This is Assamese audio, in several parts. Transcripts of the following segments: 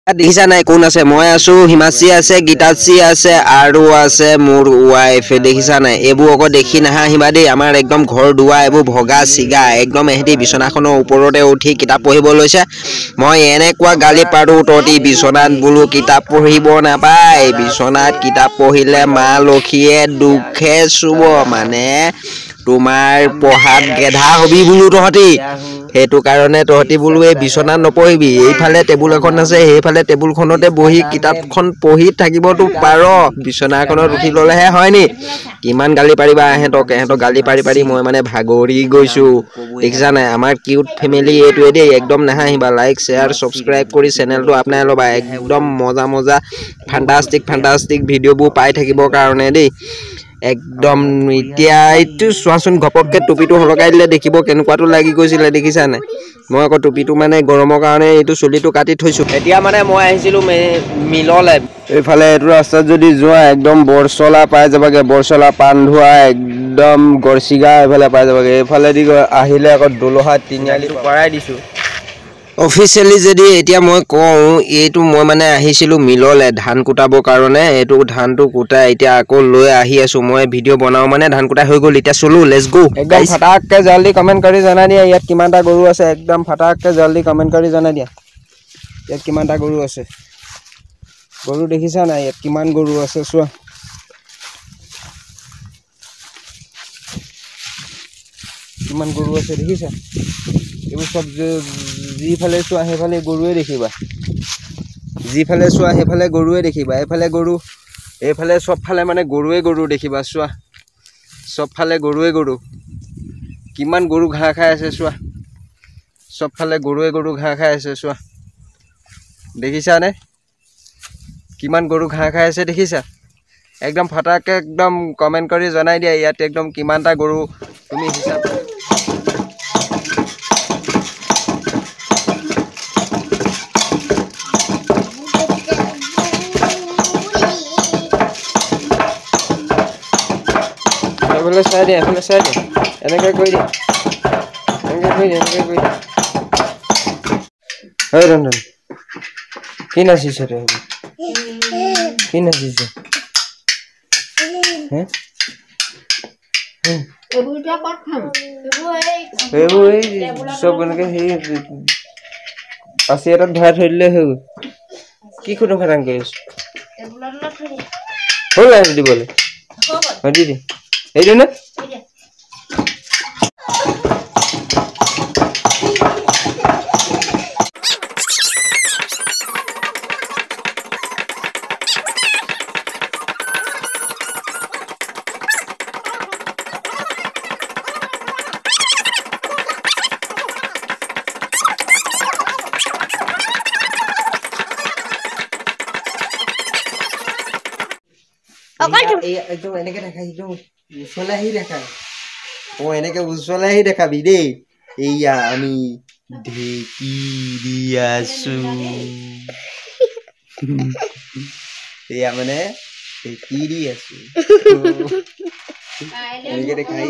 দেখিছা নাই কোন আছে মই আছো হিমাশ্ৰী আছে গীতাশ্ৰী আছে আৰু আছে মোৰ ওয়াইফ দেখিছা নাই এবোৰ অক দেখি নাহাহিবা দেই আমাৰ একদম ঘৰ দুৱা এবোৰ ভগা চিগা একদম এহেতি বিছনাখনৰ ওপৰতে উঠি কিতাপ পঢ়িব লৈছে মই এনেকুৱা গালি পাৰো ততি বিছনাত বুলো কিতাপ পঢ়িব নাপায় বিছনাত কিতাপ পঢ়িলে মা লক্ষীয়ে দুখে চুব মানে তোমাৰ পঢ়াত গেধা হবি বুলো তহতি হেতু কাৰণে তহতি বুলো এই বিছনাত নপঢ়িবি এইফালে টেবুল এখন আছে সেইফালে টেবুলখনতে বহি কিতাপখন পঢ়ি থাকিবতো পাৰ বিছনাখনত উঠি ললেহে হয় নি কিমান গালি পাৰিবা এহেতক গালি পাৰি পাৰি মই মানে ভাগৰি গৈছো দেখিছা নাই আমাৰ কিউট ফেমিলি এইটোৱে দেই একদম নাহাহিবা লাইক শ্বেয়াৰ সাবস্ক্ৰাইব কৰি চেনেলটো আপনাই ল'বা একদম মজা মজা ফান্টাষ্টিক ভিডিঅ'বোৰ পাই থাকিবৰ কাৰণে দেই একদম এতিয়া এইটো চোৱাচোন ঘপককে টুপিটো হলকাই দিলে দেখিব কেনেকুৱাটো লাগি গৈছিলে দেখিছা নাই মই আকৌ টুপিটো মানে গৰমৰ কাৰণে এইটো চুলিটো কাটি থৈছো এতিয়া মানে মই আহিছিলো মিললে এইফালে এইটো ৰাস্তাত যদি যোৱা একদম বৰচলা পাই যাবগে বৰচলা পানধোৱা একদম গৰচিগা এইফালে পাই যাবগে এইফালে দি আহিলে আকৌ দলহা তিনিআলি পৰাই দিছো অফিচিয়েলি যদি এতিয়া মই কওঁ এইটো মই মানে আহিছিলো মিললে ধান কুটাবৰ কাৰণে এইটো ধানটো কুটাই এতিয়া আকৌ লৈ আহি আছো মই ভিডিঅ' বনাও মানে ধান কুটাই হৈ গ'ল এতিয়া চলো লেটস গো একদম ফটাককে জলদি কমেন্ট কৰি জনাই দিয়া ইয়াত কিমানটা গৰু আছে একদম ফটাককে জলদি কমেন্ট কৰি জনাই দিয়া ইয়াত কিমানটা গৰু আছে গৰু দেখিছা নাই ইয়াত কিমান গৰু আছে চোৱা কিমান গৰু আছে দেখিছা এইবোৰ সব যিফালে চোৱা সেইফালে গৰুৱে দেখিবা যিফালে চোৱা সেইফালে গৰুৱে দেখিবা এইফালে গৰু এইফালে সবফালে মানে গৰুৱে গৰু দেখিবা চোৱা সবফালে গৰুৱে গৰু কিমান গৰু ঘাঁহ খাই আছে চোৱা সবফালে গৰুৱে গৰু ঘাঁহ খাই আছে চোৱা দেখিছা নে কিমান গৰু ঘাঁহ খাই আছে দেখিছা একদম ফটাককে একদম কমেন্ট কৰি জনাই দিয়া ইয়াত একদম কিমানটা গৰু তুমি হিচাপ এফালে চাই দিয়া এনেকৈ কৰি দিয়া ঐ ৰন্ধন কি নাচিছ তই কি নাচিছ এইবোৰ চব এনেকে সেই পাচি এটাত ভৰাই থৈ দিলে হৈ গ'ল কি খুটুং খাটাং কৰি আছো হ'ল নাই দিবলৈ দি দে এইটো নে একদম এনেকে দেখা একদম উচলে আহি দেখা এনেকে উচলে আহি দেখাবি দেই এইয়া আমি ঢেকি দি আছো এয়া মানে ঢেকি দি আছো এনেকে দেখাই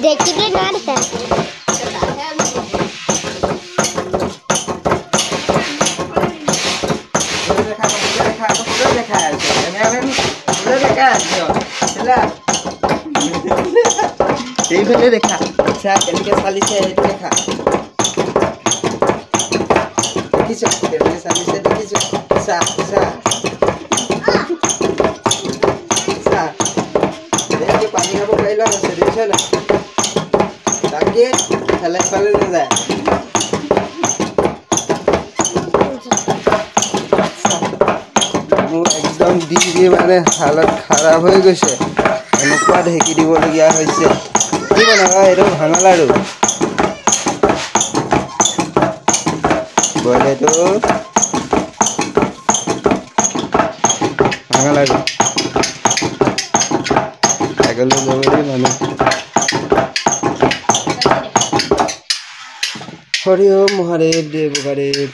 ঢেকিতে না দেখা এইফালে দেখা চা কেনেকে চালিছে এইটো দেখা দেখিছ কেনেকে চালিছে দেখিছ চা চা চা এনেকে পানী খাব পাৰিলে আছে দেখিছ না তাকে ফালে নাযায় মোৰ একদম দি মানে হালত খাৰাপ হৈ গৈছে এনেকুৱা ঢেকি দিবলগীয়া হৈছে কি বনাবা এইটো ভাঙা লাড়ু বইলেটো ভাঙা লাড়ু আগলৈ যাবলৈ মানুহ হৰি ওম মহাদেৱ দেৱ